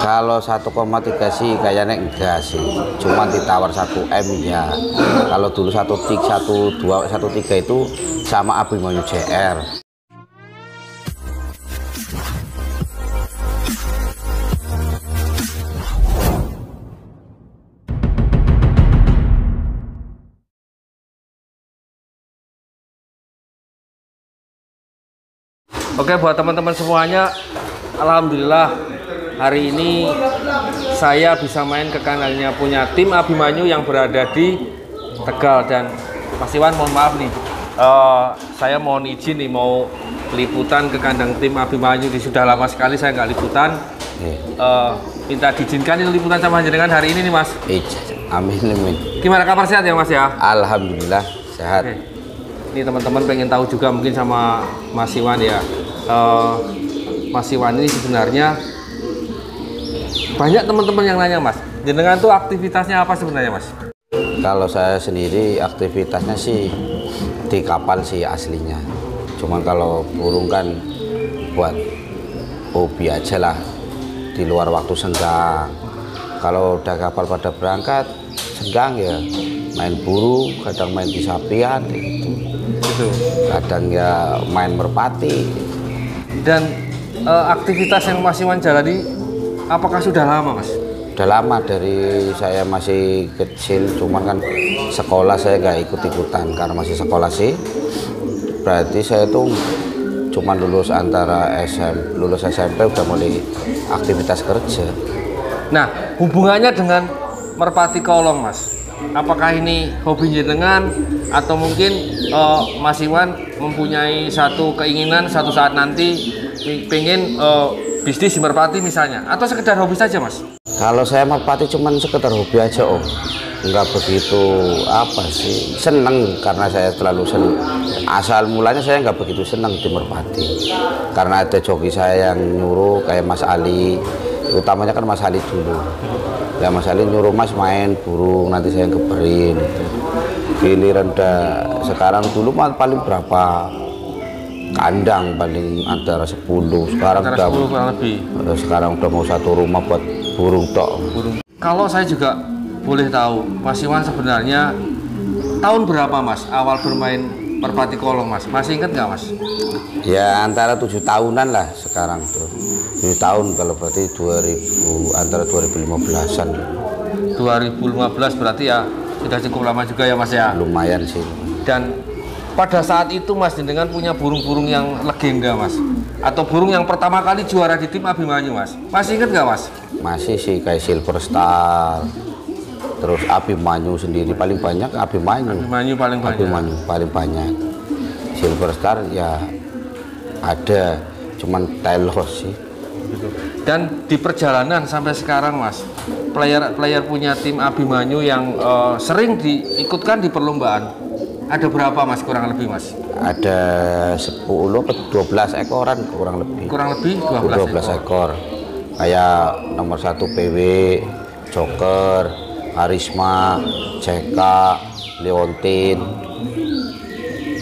Kalau 1,3 sih kayaknya enggak sih, cuma ditawar 1 M ya. Kalau dulu 1,3 itu sama Abimanyu JR. Oke, buat teman-teman semuanya, alhamdulillah hari ini saya bisa main ke kandangnya punya tim Abimanyu yang berada di Tegal. Dan Mas Iwan, mohon maaf nih, saya mohon izin nih mau liputan ke kandang tim Abimanyu. Sudah lama sekali saya nggak liputan. Minta diizinkan ini liputan sama jenengan hari ini nih, Mas. Amin, amin. Gimana kabar, sehat ya, Mas ya? Alhamdulillah sehat. Oke. Ini teman-teman pengen tahu juga mungkin sama Mas Iwan ya. Mas Iwan ini sebenarnya banyak teman-teman yang nanya, Mas, jenengan tuh aktivitasnya apa sebenarnya, Mas? Kalau saya sendiri aktivitasnya sih di kapal sih aslinya. Cuma kalau burung kan buat hobi aja lah, di luar waktu senggang. Kalau udah kapal pada berangkat senggang ya main burung, kadang main di sapian gitu. Kadang ya main merpati. Dan aktivitas yang Mas Iwan jalani apakah sudah lama, Mas? Udah lama, dari saya masih kecil, cuman kan sekolah saya nggak ikut-ikutan karena masih sekolah sih. Berarti saya tuh cuman lulus lulus SMP udah mulai aktivitas kerja. Nah, hubungannya dengan merpati kolong, Mas, apakah ini hobi jenengan atau mungkin Mas Iwan mempunyai satu keinginan satu saat nanti pengen bisnis di merpati misalnya, atau sekedar hobi saja, Mas? Kalau saya merpati cuman sekedar hobi aja, Om. Nggak begitu apa sih, seneng karena saya terlalu seneng. Asal mulanya saya nggak begitu seneng di merpati karena ada joki saya yang nyuruh, kayak Mas Ali, utamanya kan Mas Ali dulu. Ya Mas Ali nyuruh, Mas main burung, nanti saya keberin gitu. Giliran sekarang, dulu mah paling berapa kandang, paling antara 10, sekarang antara udah 10 kurang lebih. Sekarang udah mau satu rumah buat burung tok. Kalau saya juga boleh tahu, Mas Iwan sebenarnya tahun berapa, Mas, awal bermain merpati kolong, Mas? Masih ingat nggak, Mas? Ya antara 7 tahunan lah sekarang tuh. 7 tahun, kalau berarti antara 2015-an. 2015 berarti ya sudah cukup lama juga ya, Mas ya? Lumayan sih. Dan pada saat itu, Mas, dengan punya burung-burung yang legenda, Mas, atau burung yang pertama kali juara di tim Abimanyu, Mas, masih ingat nggak, Mas? Masih sih, kayak Silver Star, terus Abimanyu sendiri paling banyak. Abimanyu paling banyak. Silver Star ya ada, cuman Taylor sih. Dan di perjalanan sampai sekarang, Mas, player punya tim Abimanyu yang sering diikutkan di perlombaan ada berapa, Mas, kurang lebih, Mas? Ada 10 atau 12 ekoran kurang lebih. Kurang lebih 12 ekor. Kayak nomor 1 PW, Joker, Karisma, JK, Leontin.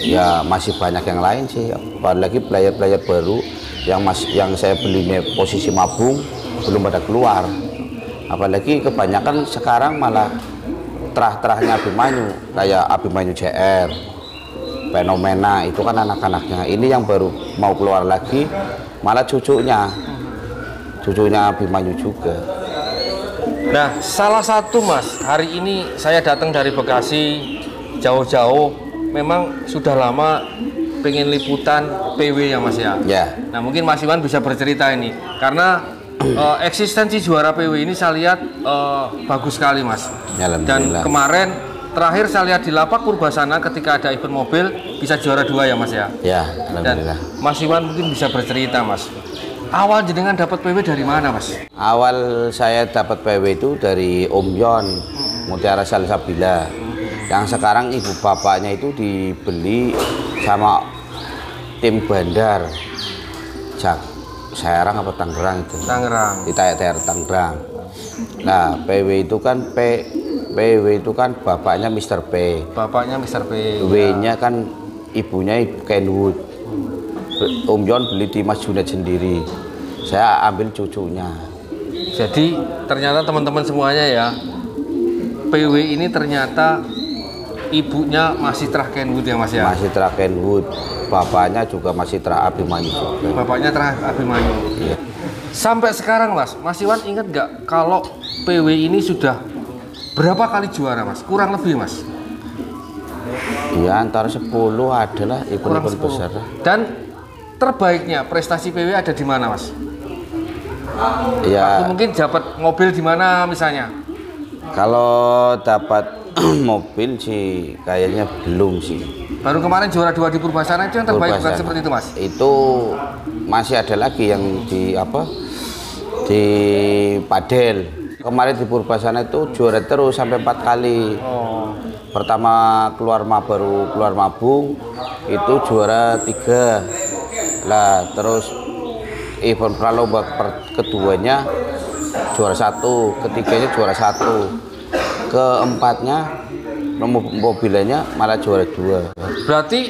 Ya masih banyak yang lain sih. Apalagi player-player baru yang saya belinya posisi mabung belum pada keluar. Apalagi kebanyakan sekarang malah terah-terahnya Abimanyu, kayak Abimanyu JR, Fenomena, itu kan anak-anaknya. Ini yang baru mau keluar lagi, malah cucunya Abimanyu juga. Nah, salah satu, Mas, hari ini saya datang dari Bekasi jauh-jauh, memang sudah lama pengen liputan PW ya, Mas ya? Ya. Nah, mungkin Mas Iwan bisa bercerita ini, karena eksistensi juara PW ini saya lihat bagus sekali, Mas. Ya, dan kemarin terakhir saya lihat di Lapak Purbasana ketika ada event mobil bisa juara 2 ya, Mas ya? Ya, alhamdulillah. Dan Mas Iwan mungkin bisa bercerita, Mas, awal jenengan dapat PW dari mana, Mas? Awal saya dapat PW itu dari Om Yon, Mutiara Salsabila. Yang sekarang ibu bapaknya itu dibeli sama tim Bandar. Serang apa Tangerang itu? Tangerang. Di Tangerang. Nah, PW itu kan bapaknya Mr. P. Bapaknya Mr. P. W-nya kan ibunya Kenwood. Om Yon beli di Mas Junet sendiri. Saya ambil cucunya. Jadi ternyata teman-teman semuanya ya, PW ini ternyata ibunya masih Trah Kenwood ya Mas ya? Masih Trah Kenwood, bapaknya juga masih Trah Abimanyu juga. Bapaknya Trah Abimanyu. Iya. Sampai sekarang Mas, Mas Iwan ingat nggak kalau PW ini sudah berapa kali juara Mas? Kurang lebih Mas? Iya, antara 10 adalah event-event besar. Dan terbaiknya prestasi PW ada di mana Mas? Ya, mungkin dapat mobil di mana misalnya? kalau dapat mobil sih kayaknya belum sih. Baru kemarin juara 2 di Purbasana itu yang terbaik, bukan seperti itu Mas? Itu masih ada lagi yang di apa? Di Padel. Kemarin di Purbasana itu juara terus sampai 4 kali. Oh. Pertama baru keluar Mabung itu juara 3. Lah terus event praloba keduanya juara 1, ketiganya juara 1, keempatnya mobilnya malah juara 2. Berarti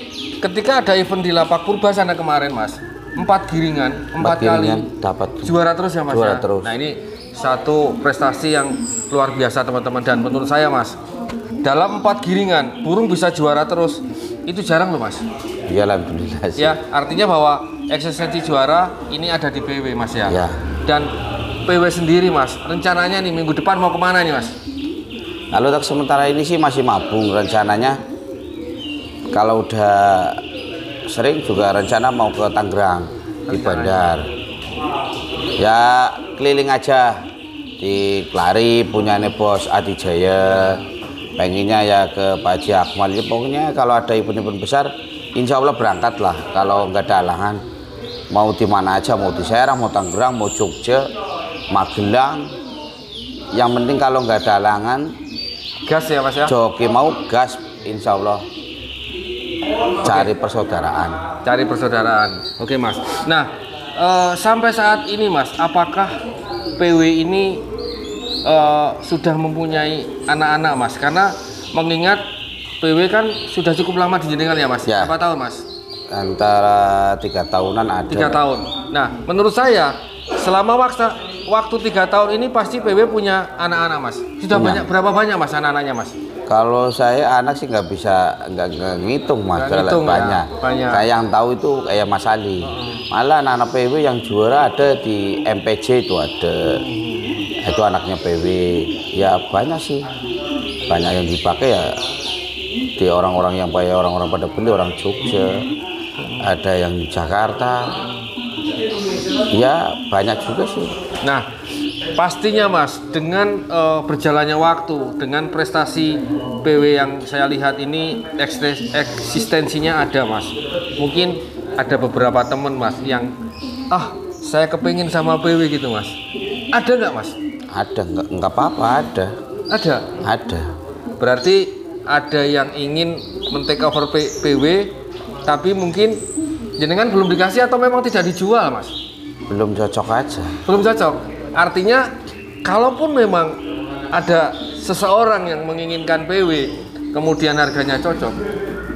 ketika ada event di Lapak Purbasana kemarin Mas, 4 giringan, 4 kali dapat juara terus ya Mas? Juara ya? terus. Nah ini satu prestasi yang luar biasa teman-teman, dan menurut saya Mas, dalam 4 giringan burung bisa juara terus, itu jarang loh Mas. Ya alhamdulillah sih. Ya, artinya bahwa eksistensi juara ini ada di PW Mas ya. Ya. Dan PW sendiri Mas, rencananya nih minggu depan mau kemana nih Mas? Kalau untuk sementara ini sih masih Mabung, rencananya kalau udah sering juga rencana mau ke Tangerang di Bandar. Ya keliling aja di Klari punya Bos Adi Jaya, pengennya ya ke Pak Haji Akmal. Ya, pokoknya kalau ada event-event besar insya Allah berangkat lah, kalau nggak ada halangan. Mau di mana aja, mau di Serang, mau Tangerang, mau Jogja, Magelang, yang penting kalau nggak ada halangan, gas ya Mas ya? joki mau gas, insya Allah. Cari persaudaraan. Cari persaudaraan. Oke Mas. Nah, sampai saat ini Mas, apakah PW ini sudah mempunyai anak-anak Mas? Karena mengingat PW kan sudah cukup lama di jenengan ya Mas? Ya. Berapa tahun Mas? Antara 3 tahunan ada. 3 tahun. Nah, menurut saya selama waktu 3 tahun ini pasti PW punya anak-anak Mas. Sudah Punya. berapa banyak Mas anak-anaknya Mas? Kalau saya anak sih nggak bisa nggak ngitung Mas, Nggak ngitung, banyak. ya? Banyak. Kayak yang tahu itu kayak Mas Ali. Malah anak-anak PW yang juara ada di MPJ itu ada. Itu anaknya PW. Ya banyak sih. Banyak yang dipakai ya di orang-orang yang pakai, orang-orang pada beli orang Jogja. Ada yang di Jakarta. Ya banyak juga sih. Nah, pastinya Mas, dengan berjalannya waktu, dengan prestasi PW yang saya lihat ini eksistensinya ada Mas. Mungkin ada beberapa teman Mas yang saya kepingin sama PW gitu Mas. Ada nggak Mas? Ada, nggak apa-apa, ada. Ada? Ada. Berarti ada yang ingin men-take over PW, tapi mungkin jenengan belum dikasih atau memang tidak dijual Mas? Belum cocok aja. Belum cocok. Artinya kalaupun memang ada seseorang yang menginginkan PW kemudian harganya cocok,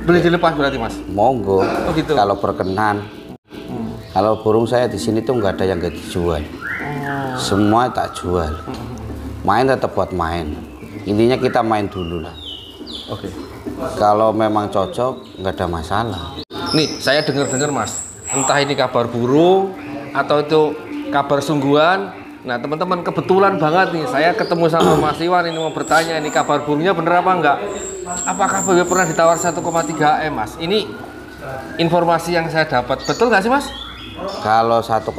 boleh dilepas berarti Mas? Monggo. Oh gitu. Kalau berkenan. Kalau burung saya di sini tuh nggak ada yang nggak dijual. Semua tak jual. Main tetap buat main. Intinya kita main dulu lah. Oke. Kalau memang cocok nggak ada masalah. Nih saya dengar-dengar Mas, entah ini kabar burung atau itu kabar sungguhan. Nah teman-teman, kebetulan banget nih saya ketemu sama Mas Iwan ini mau bertanya, ini kabar burungnya bener apa enggak? Apakah PW pernah ditawar 1,3 M Mas? Ini informasi yang saya dapat, betul nggak sih Mas? Kalau 1,3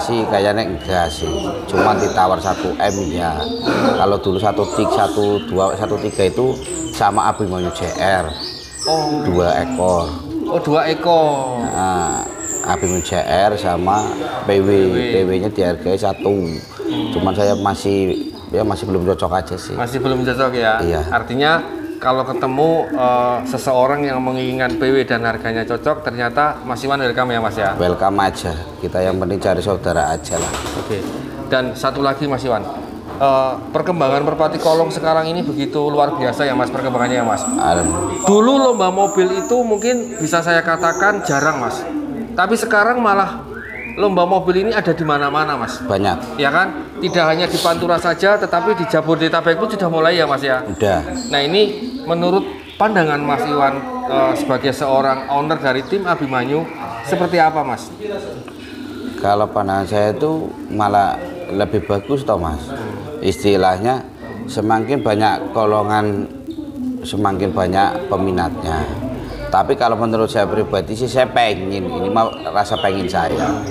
sih kayaknya enggak sih. Cuma ditawar 1 M ya. Kalau dulu 1,3 itu sama Abimanyu JR. Oh. 2 ekor. Oh 2 ekor. Nah, Abimanyu JR sama PW. PW-nya dihargai 1. Cuman saya masih belum cocok aja sih. Masih belum cocok ya? Iya. Artinya kalau ketemu seseorang yang menginginkan PW dan harganya cocok, ternyata Mas Iwan welcome ya Mas ya? Welcome aja. Kita yang penting cari saudara aja lah. Oke. Dan satu lagi Mas Iwan, perkembangan merpati kolong sekarang ini begitu luar biasa ya Mas, perkembangannya ya Mas? Dulu lomba mobil itu mungkin bisa saya katakan jarang Mas, tapi sekarang malah lomba mobil ini ada di mana-mana, Mas. Banyak. Ya kan? Tidak hanya di Pantura saja, tetapi di Jabodetabek pun sudah mulai ya, Mas ya. Udah. Nah, ini menurut pandangan Mas Iwan sebagai seorang owner dari tim Abimanyu seperti apa, Mas? Kalau pandangan saya itu malah lebih bagus toh, Mas. Istilahnya semakin banyak golongan, semakin banyak peminatnya. Tapi kalau menurut saya pribadi sih, saya pengen, ini mau rasa pengen saya,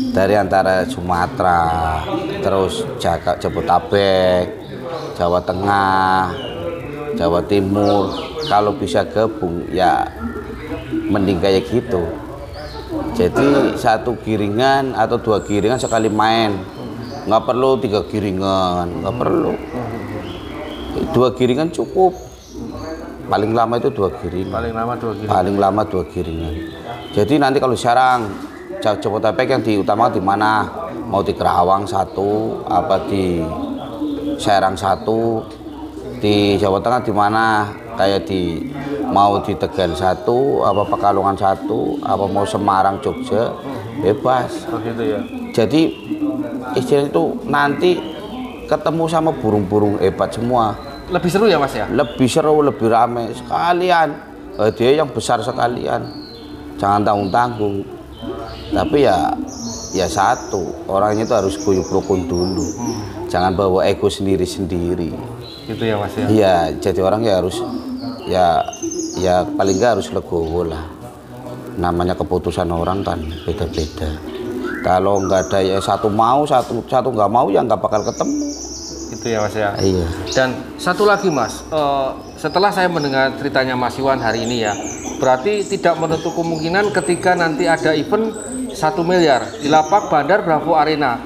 dari antara Sumatera, terus Jabodetabek, Jawa Tengah, Jawa Timur, kalau bisa gabung ya mending kayak gitu. Jadi satu giringan atau 2 giringan sekali main, nggak perlu 3 giringan, nggak perlu, 2 giringan cukup. Paling lama itu 2 giringan. Paling lama 2 giringan. Paling lama 2 giringan. Jadi nanti kalau sekarang Jabodetabek yang diutamakan di mana? Mau di Kerawang 1, apa di Serang 1, di Jawa Tengah di mana? Kayak mau di Tegal 1, apa Pekalongan 1, apa mau Semarang, Jogja, bebas. Begitu ya. Jadi istilah itu nanti ketemu sama burung-burung hebat semua. Lebih seru ya, Mas ya? Lebih seru, lebih ramai sekalian, hadiah yang besar sekalian, jangan tanggung-tanggung. Tapi ya satu, orangnya itu harus guyup rukun dulu, jangan bawa ego sendiri-sendiri. Gitu ya, Mas ya? Iya, jadi orang ya harus ya paling nggak harus legowo lah. Namanya keputusan orang kan beda-beda. Kalau nggak ada ya satu mau, satu nggak mau, ya nggak bakal ketemu. Gitu ya, Mas ya. Iya. Dan satu lagi, Mas, setelah saya mendengar ceritanya Mas Iwan hari ini ya, berarti tidak menutup kemungkinan ketika nanti ada event 1 miliar di lapak Bandar Bravo Arena,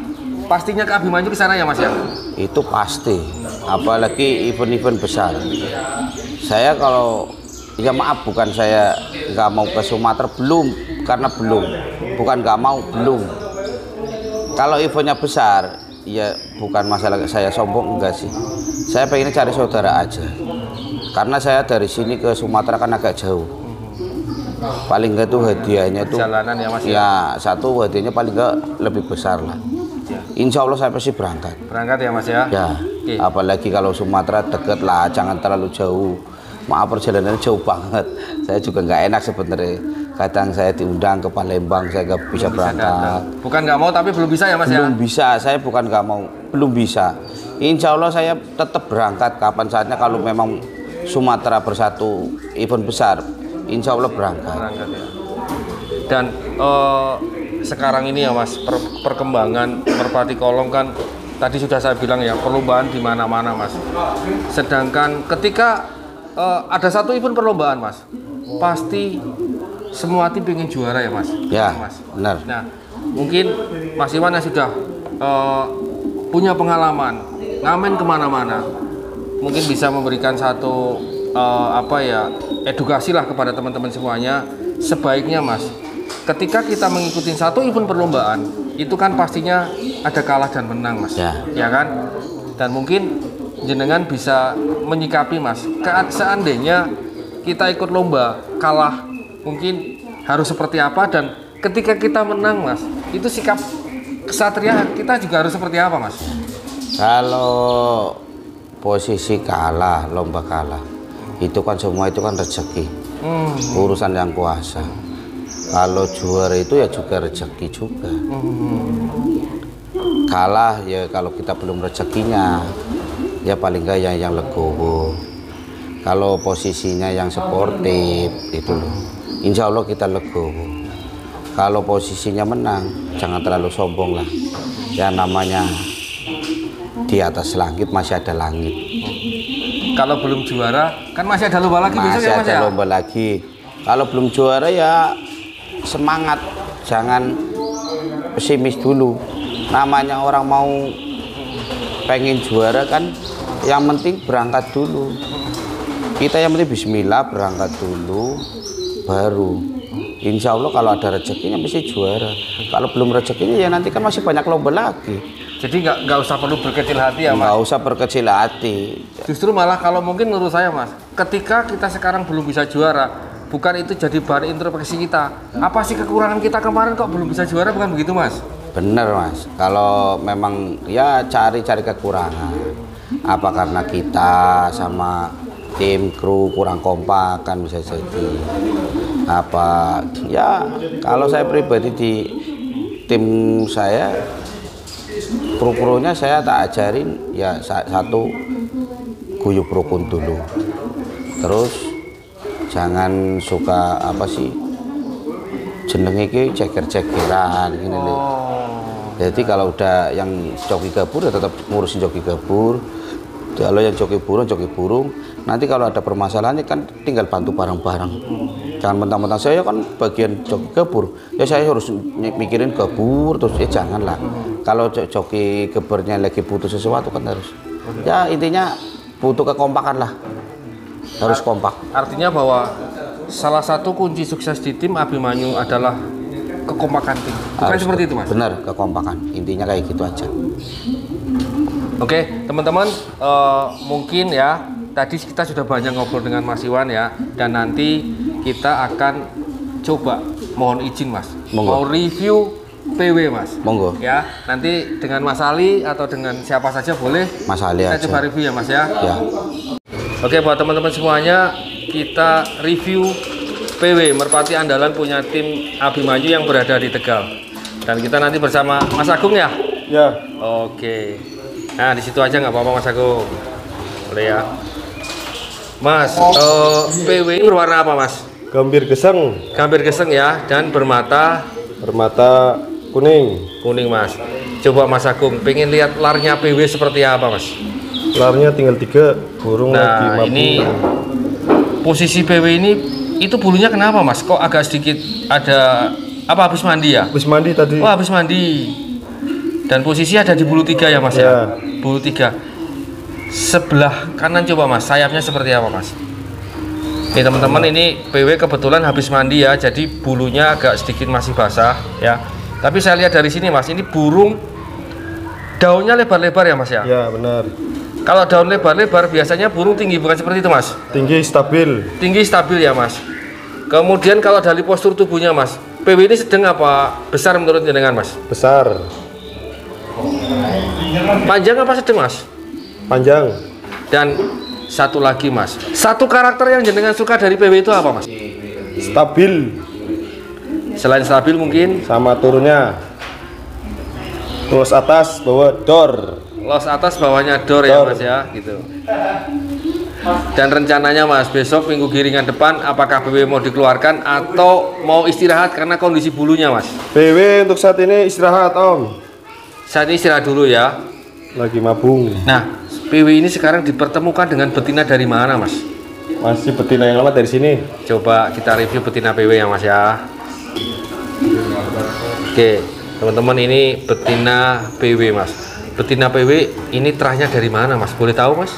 pastinya ke Abimanyu ke sana ya, Mas ya? Itu pasti, apalagi event-event besar. Saya kalau ya maaf, bukan saya nggak mau ke Sumatera, belum, karena belum, bukan nggak mau, belum. Kalau eventnya besar, ya bukan masalah saya sombong, enggak sih. Saya pengen cari saudara aja. Karena saya dari sini ke Sumatera kan agak jauh. Paling enggak tuh hadiahnya tuh Jalanan ya, Mas ya? Ya, satu hadiahnya paling enggak lebih besar lah. Ya. Insya Allah saya pasti berangkat. Berangkat ya, Mas ya? Ya, Oke. apalagi kalau Sumatera deket lah, jangan terlalu jauh. Maaf, perjalanannya jauh banget. Saya juga nggak enak sebenarnya. Kadang saya diundang ke Palembang, saya nggak bisa berangkat. Bukan nggak mau, tapi belum bisa ya, Mas Belum ya? bisa, saya bukan nggak mau, belum bisa. Insya Allah saya tetap berangkat kapan saatnya kalau memang Sumatera bersatu event besar. Insya Allah berangkat. Berangkat ya. Dan sekarang ini ya, Mas, perkembangan merpati kolong kan tadi sudah saya bilang ya, perlombaan di mana-mana, Mas. Sedangkan ketika ada satu event perlombaan, Mas, pasti semua tim pengen juara ya, Mas. Ya, Mas. benar. Nah, mungkin Mas Iwan yang sudah punya pengalaman ngamen kemana-mana, mungkin bisa memberikan satu edukasi lah kepada teman-teman semuanya. Sebaiknya, Mas, ketika kita mengikuti satu event perlombaan, itu kan pastinya ada kalah dan menang, Mas. Ya kan? Dan mungkin jenengan bisa menyikapi, Mas, seandainya kita ikut lomba kalah, mungkin harus seperti apa, dan ketika kita menang, Mas, itu sikap kesatria kita juga harus seperti apa, Mas? Kalau posisi kalah, lomba kalah, itu kan semua itu kan rezeki, urusan yang kuasa. Kalau juara itu ya juga rezeki juga. Kalah ya kalau kita belum rezekinya, ya paling enggak yang legowo. Kalau posisinya yang sportif itu loh, insya Allah kita legowo. Kalau posisinya menang, jangan terlalu sombong lah. Ya namanya di atas langit masih ada langit. Kalau belum juara kan masih ada lomba lagi besok Masih ya, Mas ada ya? lomba lagi. Kalau belum juara ya semangat, jangan pesimis dulu. Namanya orang mau pengen juara kan, yang penting berangkat dulu. Kita yang penting bismillah, berangkat dulu, baru insya Allah kalau ada rezekinya mesti juara. Kalau belum rezekinya ya nanti kan masih banyak lomba lagi. Jadi nggak usah perlu berkecil hati ya, Mas? Nggak usah berkecil hati. Justru malah kalau mungkin menurut saya, Mas, ketika kita sekarang belum bisa juara, bukan itu jadi bahan introspeksi kita. Apa sih kekurangan kita kemarin kok belum bisa juara, bukan begitu Mas? Bener Mas, kalau memang ya cari-cari kekurangan. Apa karena kita sama tim kru kurang kompak kan bisa jadi. Apa ya kalau saya pribadi di tim saya kru-krunya saya tak ajarin ya satu guyub rukun dulu. Terus jangan suka apa sih jenenge iki ceker-cekeran gini nih. Jadi kalau udah yang joki gabur ya tetap ngurusin joki gabur. Kalau yang joki burung. Nanti kalau ada permasalahannya kan tinggal bantu bareng-bareng. Jangan mentang-mentang saya kan bagian joki gabur. Ya saya harus mikirin gabur terus ya janganlah. Kalau joki gaburnya lagi butuh sesuatu kan harus. Ya intinya butuh kekompakan lah. Harus kompak. Artinya bahwa salah satu kunci sukses di tim Abimanyu adalah kekompakan tim. Bukan seperti itu Mas? Benar, kekompakan. Intinya kayak gitu aja. Oke, teman-teman, mungkin ya tadi kita sudah banyak ngobrol dengan Mas Iwan ya, dan nanti kita akan coba mohon izin Mas, mau review PW Mas. Monggo. Ya, nanti dengan Mas Ali atau dengan siapa saja boleh. Mas Ali kita aja. coba review ya Mas ya. Ya. Oke, buat teman-teman semuanya, kita review PW Merpati Andalan punya tim Abimanyu yang berada di Tegal. Dan kita nanti bersama Mas Agung ya. Ya. Oke. Nah, di situ aja nggak apa-apa Mas Agung. Boleh ya. Mas, PW ini berwarna apa Mas? Gambir geseng, Gambir geseng ya, dan bermata bermata kuning. kuning Mas. Coba Mas Agung, pengen lihat larnya PW seperti apa Mas? Larnya tinggal 3, burung lagi Nah, mabuk. ini posisi PW ini itu bulunya kenapa Mas? Kok agak sedikit ada apa, habis mandi ya? Habis mandi tadi. Wah, habis mandi. Dan posisi ada di bulu 3 ya Mas ya? Bulu 3. Sebelah kanan coba Mas, sayapnya seperti apa Mas? Oke teman-teman, ini PW kebetulan habis mandi ya, jadi bulunya agak sedikit masih basah ya. Tapi saya lihat dari sini Mas, ini burung daunnya lebar-lebar ya Mas ya? Ya, benar. Kalau daun lebar-lebar biasanya burung tinggi, bukan seperti itu Mas? Tinggi stabil. Tinggi stabil ya Mas. Kemudian kalau dari postur tubuhnya Mas, PW ini sedang apa besar menurut jenengan Mas? Besar. Panjang apa sedang Mas? Panjang. Dan satu lagi Mas, satu karakter yang jenengan suka dari PW itu apa Mas? Stabil. Selain stabil mungkin Sama turunnya. Terus atas, bawah, dor. los atas bawahnya dor ya Mas ya, gitu. Dan rencananya Mas, besok minggu giringan depan apakah PW mau dikeluarkan atau mau istirahat karena kondisi bulunya Mas? PW untuk saat ini istirahat Om. Saat ini istirahat dulu ya. Lagi mabung. Nah, PW ini sekarang dipertemukan dengan betina dari mana Mas? Masih betina yang lama dari sini. Coba kita review betina PW ya Mas ya. Oke, teman-teman, ini betina PW Mas. Betina PW ini terahnya dari mana Mas? Boleh tahu Mas?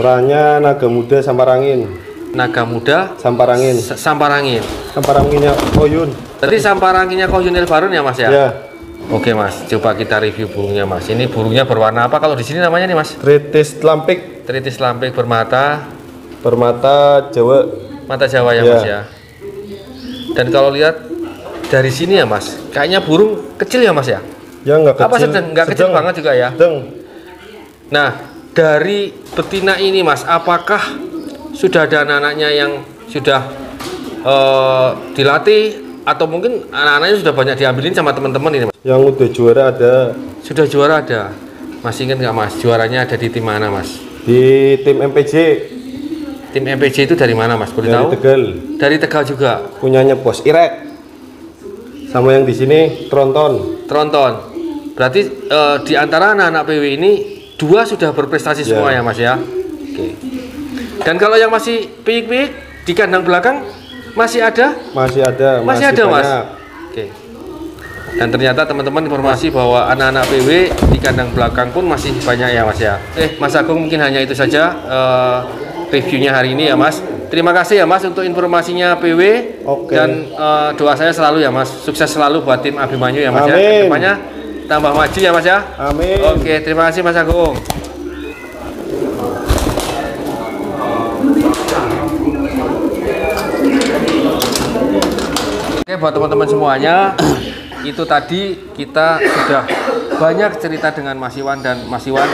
Terahnya naga muda Samparangin. Naga muda Samparangin. Samparangin. Samparanginnya Koyun. Tadi Samparanginnya Koyun Elbarun ya Mas ya? Ya. Oke Mas, coba kita review burungnya Mas. Ini burungnya berwarna apa kalau di sini namanya nih Mas? Tritis lampik. Tritis lampik bermata, Bermata Jawa. mata Jawa ya Ya. Mas ya. Dan kalau lihat dari sini ya Mas, kayaknya burung kecil ya Mas ya? Ya nggak kecil. Apa sedang? Nggak kecil banget juga ya? Sedang. Nah, dari betina ini Mas, apakah sudah ada anak-anaknya yang sudah dilatih atau mungkin anak-anaknya sudah banyak diambilin sama teman-teman ini Mas? Yang udah juara ada Sudah juara ada. Masih ingat nggak Mas? Juaranya ada di tim mana Mas? di tim MPJ Tim MPJ itu dari mana Mas? Boleh dari tahu? Tegal. Dari Tegal juga. Punyanya Bos Irek. Sama yang di sini Tronton. Tronton. Berarti di antara anak-anak PW ini 2 sudah berprestasi semua ya Mas ya? Oke. Dan kalau yang masih piik-piik di kandang belakang masih ada? Masih ada. Masih ada Mas? banyak. Oke. Dan ternyata teman-teman informasi bahwa anak-anak PW di kandang belakang pun masih banyak ya Mas ya. Mas Agung, mungkin hanya itu saja reviewnya hari ini ya Mas. Terima kasih ya Mas untuk informasinya PW. Oke. Dan doa saya selalu ya Mas, sukses selalu buat tim Abimanyu ya Mas ya. Amin. Kedepannya tambah maju ya Mas ya. Amin. Oke, terima kasih Mas Agung. Oke, buat teman-teman semuanya, itu tadi kita sudah banyak cerita dengan Mas Iwan dan Mas Iwan.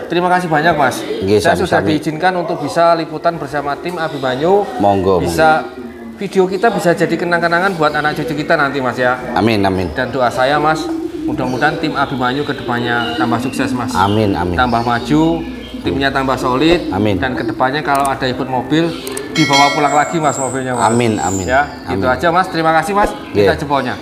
Terima kasih banyak, Mas. Saya sudah diizinkan untuk bisa liputan bersama tim Abimanyu. Monggo. Bisa video kita bisa jadi kenang-kenangan buat anak cucu kita nanti, Mas ya. Amin, amin. Dan doa saya, Mas, mudah-mudahan tim Abimanyu kedepannya tambah sukses, Mas. Amin, amin. Tambah maju, timnya tambah solid. Amin. Dan kedepannya kalau ada ikut mobil, dibawa pulang lagi, Mas, mobilnya, Mas. Amin, amin. Ya, amin. itu aja, Mas. Terima kasih, Mas. Kita jempolnya.